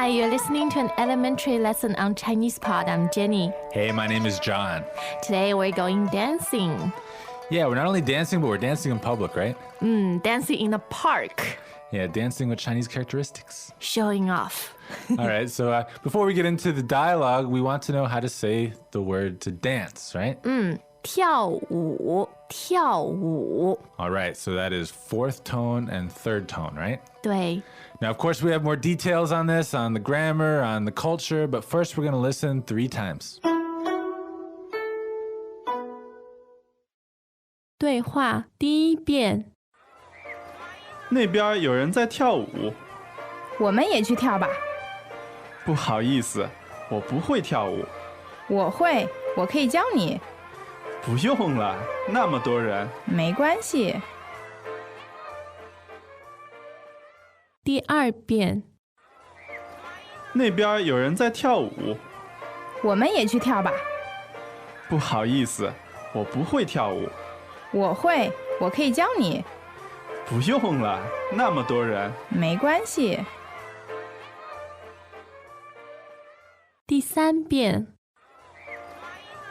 Hi, you're listening to an elementary lesson on Chinese Pod. I'm Jenny. Hey, my name is John. Today we're going dancing. Yeah, we're not only dancing, but we're dancing in public, right? Dancing in a park. Yeah, dancing with Chinese characteristics. Showing off. All right, so before we get into the dialogue, we want to know how to say the word to dance, right? 跳舞,跳舞. All right, so that is fourth tone and third tone, right? 对 Now, of course, we have more details on this, on the grammar, on the culture, but first we're going to listen 3 times. 对话第一遍。那边有人在跳舞，我们也去跳吧。不好意思，我不会跳舞。我会，我可以教你。不用了，那么多人。没关系。第二遍。那边有人在跳舞，我们也去跳吧。不好意思，我不会跳舞。我会，我可以教你。不用了，那么多人。没关系。第三遍。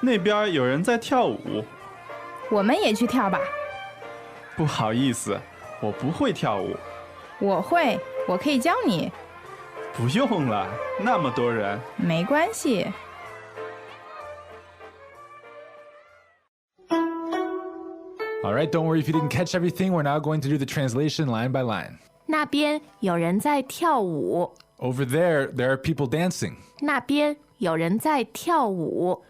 那边有人在跳舞，我们也去跳吧。不好意思，我不会跳舞。我会，我可以教你。不用了，那么多人。没关系。All right, don't worry if you didn't catch everything. We're now going to do the translation line by line. 那边有人在跳舞。 Over there, there are people dancing. 那边有人在跳舞。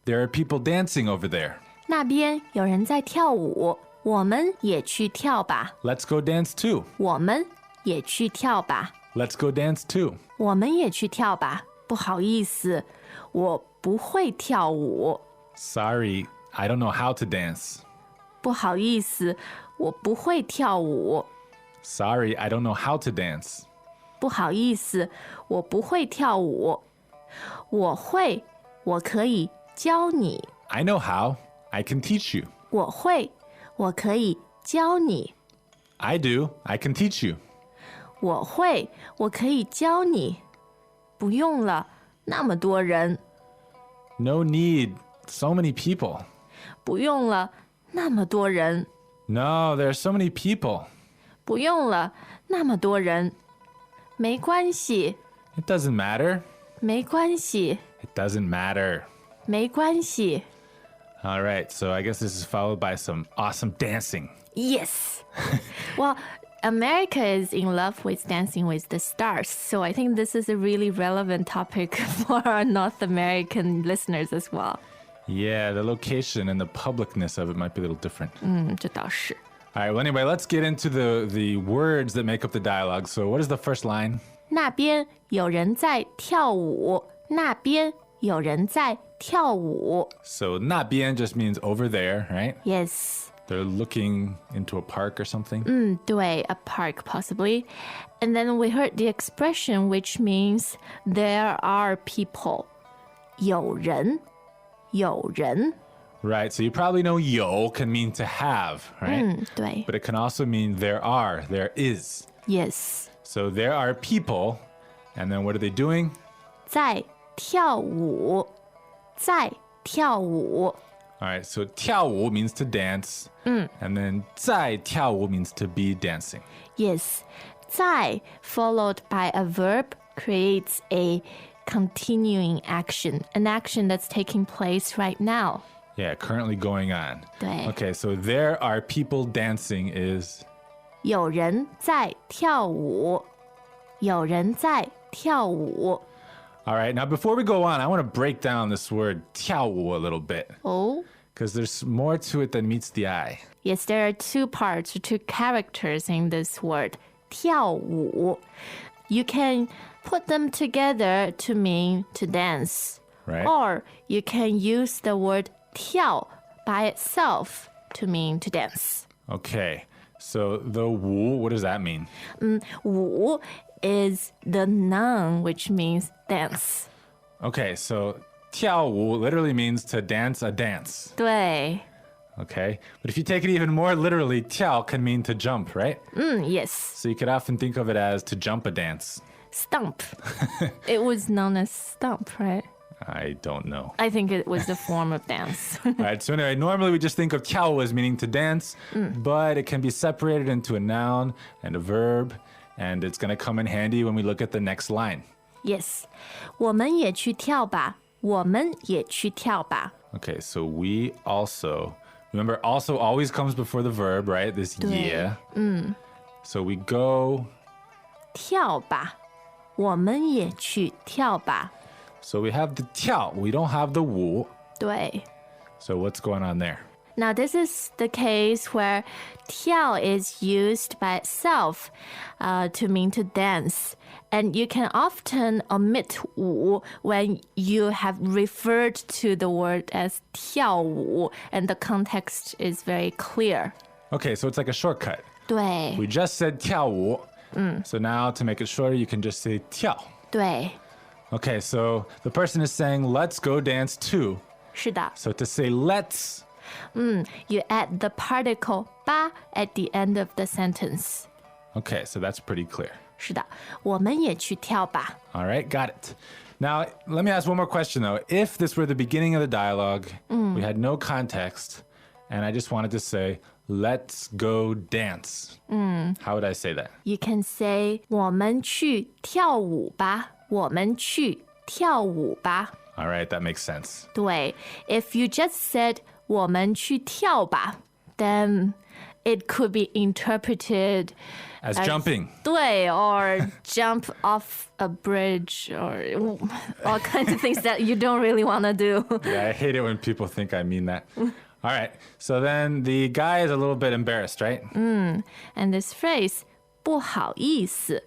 There are people dancing over there. 那边有人在跳舞。我们也去跳吧。 Let's go dance too. 我们也去跳吧。 Let's go dance too. 我们也去跳吧。不好意思，我不会跳舞。 Sorry, I don't know how to dance. 不好意思，我不会跳舞。 Sorry, I don't know how to dance. 不好意思，我不会跳舞。我会，我可以教你。 I know how. I can teach you. 我会，我可以教你。 I do. I can teach you. 我会，我可以教你。不用了，那么多人。 No need. So many people. 不用了，那么多人。 No, there are so many people. 不用了，那么多人。没关系， It doesn't matter. 没关系， It doesn't matter. 没关系。 All right, so I guess this is followed by some awesome dancing. Yes. Well, America is in love with Dancing with the Stars, so I think this is a really relevant topic for our North American listeners as well. Yeah, the location and the publicness of it might be a little different. 这倒是。 All right, well, anyway, let's get into the words that make up the dialogue. So, what is the first line? 那边有人在跳舞，那边有人在跳舞。 So, 那边 just means over there, right? Yes. They're looking into a park or something. 对, a park possibly. And then we heard the expression which means there are people. 有人，有人。 Right, so you probably know 有 can mean to have, right? 对 But it can also mean there are, there is. Yes. So there are people, and then what are they doing? 在跳舞，在跳舞。 All right, so 跳舞 means to dance, and then 在跳舞 means to be dancing. Yes. 在 followed by a verb creates a continuing action, an action that's taking place right now. Yeah, currently going on. 对 Okay, so there are people dancing is 有人在跳舞，有人在跳舞。 all right. Now, before we go on, I want to break down this word 跳舞 a little bit Oh? because there's more to it than meets the eye. Yes, there are 2 parts, 2 characters in this word. 跳舞. You can put them together to mean to dance. Right. Or you can use the word 跳 by itself to mean to dance. Okay, so the 舞, what does that mean? 舞 is the noun, which means dance. Okay, so 跳舞 literally means to dance a dance. 对 Okay, but if you take it even more literally, 跳 can mean to jump, right? Yes. So you could often think of it as to jump a dance. Stump. It was known as stump, right? I don't know. I think it was a form of dance. All right, so anyway, normally we just think of 跳舞 as meaning to dance, but it can be separated into a noun and a verb, and it's going to come in handy when we look at the next line. Yes. 我们也去跳吧。我们也去跳吧。 Okay, so we also, remember, also always comes before the verb, right? This 也. So we go. 跳吧。我们也去跳吧。 So we have the 跳, we don't have the 舞. 对。 So what's going on there? Now, this is the case where 跳 is used by itself to mean to dance. And you can often omit 舞 when you have referred to the word as 跳舞 and the context is very clear. Okay, so it's like a shortcut. 对 We just said 跳舞. So now to make it shorter, you can just say 跳. 对 Okay, so the person is saying, let's go dance too. 是的 So to say let's, You add the particle 吧 at the end of the sentence. okay, so that's pretty clear. 是的，我们也去跳吧。 All right, got it. Now, let me ask one more question though. If this were the beginning of the dialogue, we had no context, and I just wanted to say, let's go dance. How would I say that? You can say 我们去跳舞吧。我们去跳舞吧。 All right, that makes sense. 对 if you just said 我们去跳吧 then it could be interpreted As jumping. 对 or jump off a bridge or all kinds of things that you don't really want to do. Yeah, I hate it when people think I mean that. All right, so then the guy is a little bit embarrassed, right? And this phrase 不好意思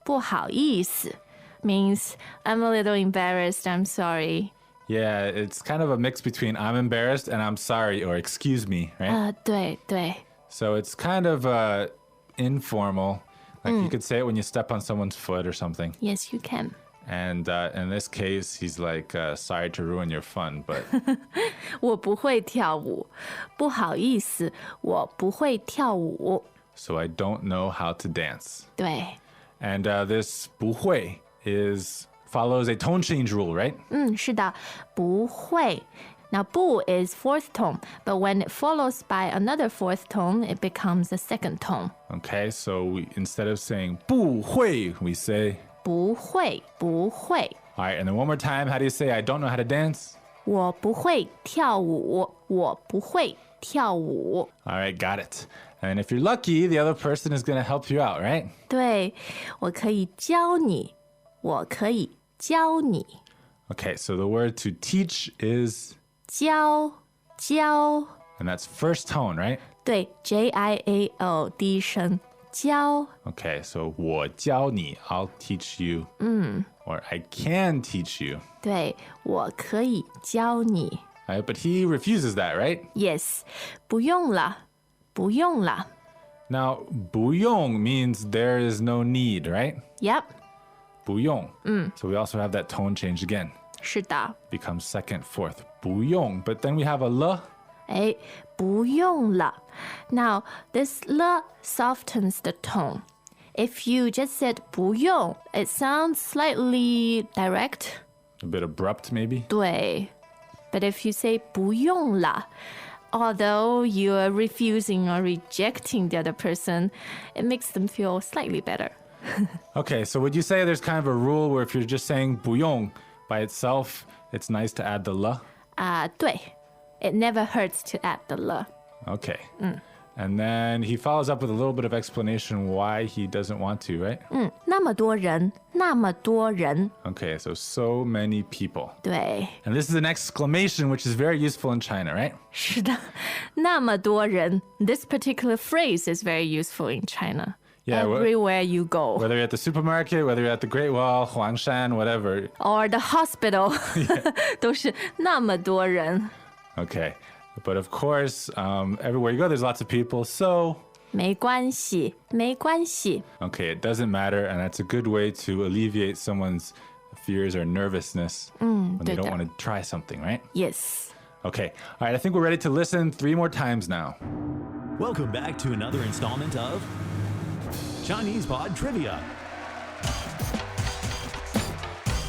不好意思 means I'm a little embarrassed, I'm sorry. Yeah, it's kind of a mix between I'm embarrassed and I'm sorry or excuse me, right? 对对 So it's kind of informal. Like you could say it when you step on someone's foot or something. Yes, you can. And in this case, he's like, sorry to ruin your fun, but 我不会跳舞，不好意思，我不会跳舞。 so I don't know how to dance. 对， And this 不会 follows a tone change rule, right? 是的，不会。Now, 不 is fourth tone, but when it follows by another fourth tone, it becomes a second tone. Okay, so instead of saying 不会, we say, 不会，不会。 all right, and then one more time, how do you say I don't know how to dance? 我不会跳舞，我不会跳舞。 All right, got it. And if you're lucky, the other person is going to help you out, right? 对，我可以教你，我可以教你。 Okay, so the word to teach is, 教，教。 and that's first tone, right? 对 ，J-I-A-O 第一声教。 Okay, so 我教你, I'll teach you. Or I can teach you. 对，我可以教你。 But he refuses that, right? Yes，不用了，不用了。 Now, 不用 means there is no need, right? Yep，不用. So we also have that tone change again. 是的。 Becomes second, fourth. 不用. But then we have a l. 哎，不用了。Now this 了 softens the tone. If you just said 不用, it sounds slightly direct. A bit abrupt, maybe. 对。But if you say 不用了, although you are refusing or rejecting the other person, it makes them feel slightly better. Okay, so would you say there's kind of a rule where if you're just saying 不用 by itself, it's nice to add the l? 对。It never hurts to add the 了。 Okay. And then he follows up with a little bit of explanation why he doesn't want to, right? 那么多人，那么多人。 Okay, so many people. 对， And this is an exclamation which is very useful in China, right? 是的，那么多人。This particular phrase is very useful in China. Yeah, Everywhere you go. Whether you're at the supermarket, whether you're at the Great Wall, Huangshan, whatever. Or the hospital. 都是那么多人。 Okay. But of course, everywhere you go, there's lots of people. So, 没关系，没关系。 okay, it doesn't matter. And that's a good way to alleviate someone's fears or nervousness when they 对的。 don't want to try something, right? Yes. Okay. All right. I think we're ready to listen 3 more times now. Welcome back to another installment of Chinese Pod Trivia.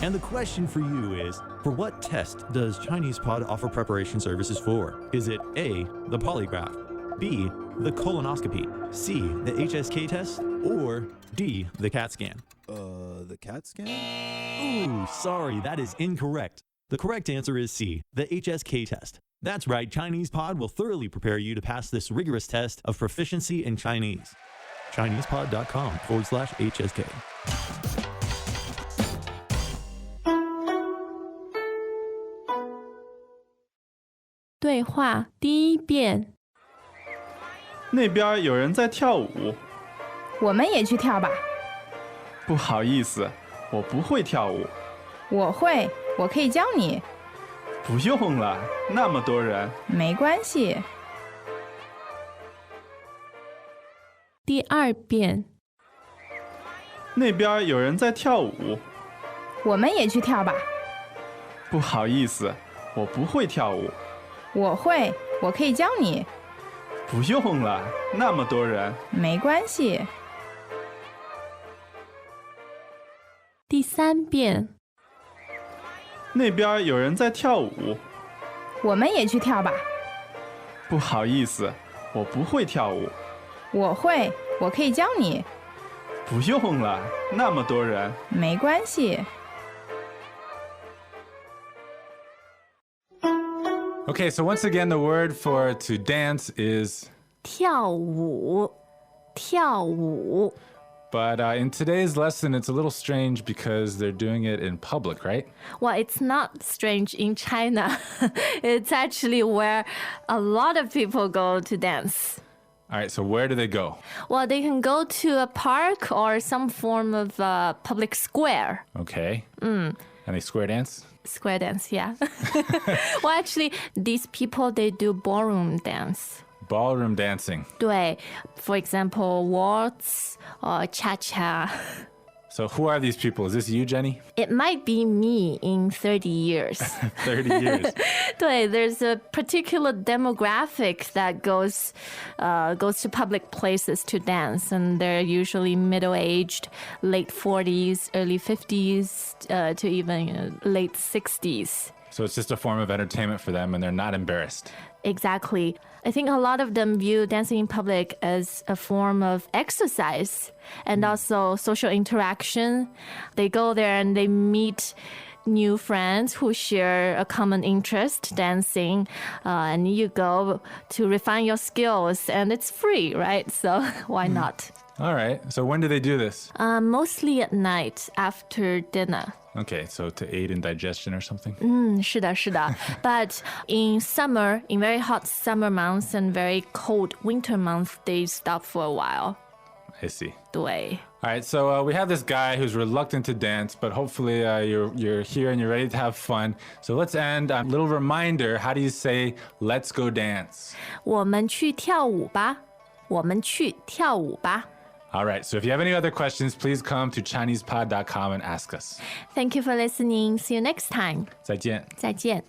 And the question for you is, for what test does ChinesePod offer preparation services for? Is it A, the polygraph, B, the colonoscopy, C, the HSK test, or D, the CAT scan? The CAT scan? Ooh, sorry, that is incorrect. The correct answer is C, the HSK test. That's right, ChinesePod will thoroughly prepare you to pass this rigorous test of proficiency in Chinese. ChinesePod.com/HSK. 对话第一遍，那边有人在跳舞。我们也去跳吧。不好意思，我不会跳舞。我会，我可以教你。不用了，那么多人。没关系。第二遍，那边有人在跳舞。我们也去跳吧。不好意思，我不会跳舞。我会，我可以教你。不用了，那么多人。没关系。第三遍，那边有人在跳舞。我们也去跳吧。不好意思，我不会跳舞。我会，我可以教你。不用了，那么多人。没关系。Okay, so once again, the word for to dance is 跳舞，跳舞。 but in today's lesson, it's a little strange because they're doing it in public, right? Well, it's not strange in China. It's actually where a lot of people go to dance. All right, so where do they go? Well, they can go to a park or some form of public square. Okay. And they square dance? Square dance, yeah. Well, actually, these people, they do ballroom dance. Ballroom dancing. 对, for example, waltz or cha-cha. So who are these people? Is this you, Jenny? It might be me in 30 years. 30 years. 对, there's a particular demographic that goes to public places to dance, and they're usually middle-aged, late 40s, early 50s, to even late 60s. So it's just a form of entertainment for them and they're not embarrassed. Exactly. I think a lot of them view dancing in public as a form of exercise and also social interaction. They go there and they meet new friends who share a common interest, dancing, and you go to refine your skills, and it's free, right? So why not? All right. So when do they do this? Mostly at night after dinner. Okay, so to aid in digestion or something? 是的, 是的. But in summer, in very hot summer months and very cold winter months, they stop for a while. I see. 对. All right, so we have this guy who's reluctant to dance, but hopefully you're here and you're ready to have fun. So let's end a little reminder. How do you say, let's go dance? 我们去跳舞吧. 我们去跳舞吧. All right, so if you have any other questions, please come to ChinesePod.com and ask us. Thank you for listening. See you next time. 再见. 再见.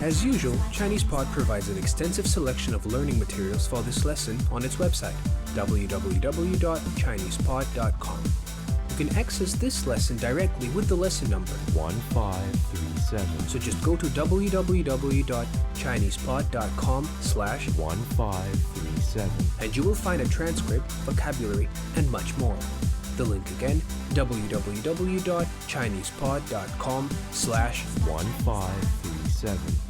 As usual, ChinesePod provides an extensive selection of learning materials for this lesson on its website, www.chinesepod.com. You can access this lesson directly with the lesson number 1537. So just go to www.chinesepod.com/1537 and you will find a transcript, vocabulary, and much more. The link again, www.chinesepod.com/1537.